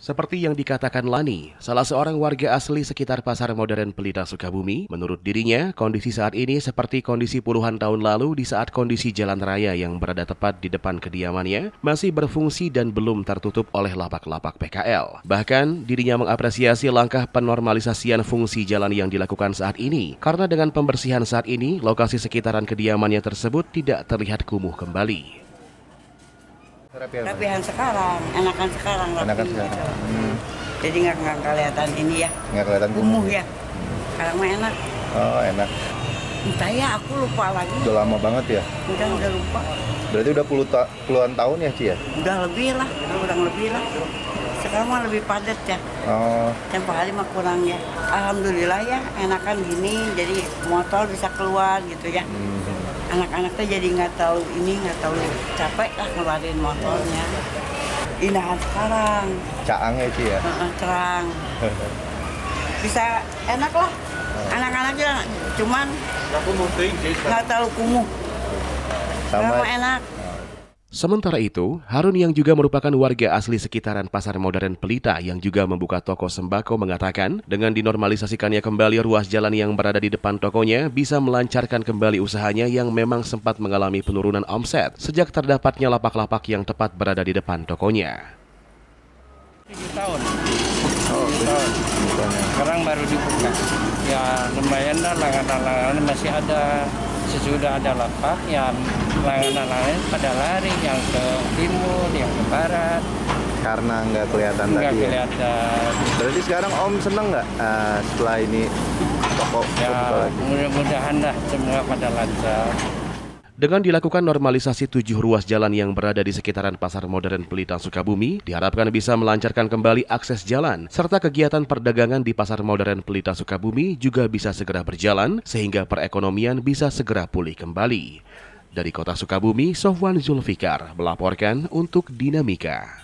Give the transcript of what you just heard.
Seperti yang dikatakan Lani, salah seorang warga asli sekitar Pasar Modern Pelita Sukabumi, menurut dirinya, kondisi saat ini seperti kondisi puluhan tahun lalu di saat kondisi jalan raya yang berada tepat di depan kediamannya masih berfungsi dan belum tertutup oleh lapak-lapak PKL. Bahkan, dirinya mengapresiasi langkah penormalisasian fungsi jalan yang dilakukan saat ini, karena dengan pembersihan saat ini, lokasi sekitaran kediamannya tersebut tidak terlihat kumuh kembali. Rapihan sekarang, enakan sekarang. Jadi nggak kelihatan ini ya. Nggak kelihatan kumuh ya. Sekarang mah enak. Oh, enak. Entah ya, aku lupa lagi. Udah lama banget ya? Udah lupa. Berarti udah puluhan tahun ya, Ci ya? Udah lebih lah, kurang lebih lah. Sekarang mah lebih padat ya. Oh. Tempo hari mah kurang ya. Alhamdulillah ya, enakan gini. Jadi motor bisa keluar gitu ya. Anak-anak tuh jadi nggak tahu capek lah ngeluarin motornya. Indahan sekarang. Caang ya, Ci ya? Terang. Bisa enak lah. Anak-anaknya cuman nggak terlalu kumuh. Sama enak. Sementara itu, Harun yang juga merupakan warga asli sekitaran Pasar Modern Pelita yang juga membuka toko sembako mengatakan dengan dinormalisasikannya kembali ruas jalan yang berada di depan tokonya bisa melancarkan kembali usahanya yang memang sempat mengalami penurunan omset sejak terdapatnya lapak-lapak yang tepat berada di depan tokonya. 7 tahun. Oh, 7 tahun. Sekarang baru dibuka. Ya lumayan lah, langganan-langganan masih ada. Sesudah ada lapak, ya langganan-langganan pada lari, yang ke timur, yang ke barat. Karena nggak kelihatan nggak tadi ya? kelihatan. Berarti sekarang Om seneng nggak setelah ini toko Ya buka lagi? mudah-mudahan lah semua pada lancar. Dengan dilakukan normalisasi 7 ruas jalan yang berada di sekitaran Pasar Modern Pelita Sukabumi, diharapkan bisa melancarkan kembali akses jalan, serta kegiatan perdagangan di Pasar Modern Pelita Sukabumi juga bisa segera berjalan, sehingga perekonomian bisa segera pulih kembali. Dari Kota Sukabumi, Sofwan Zulfikar melaporkan untuk Dinamika.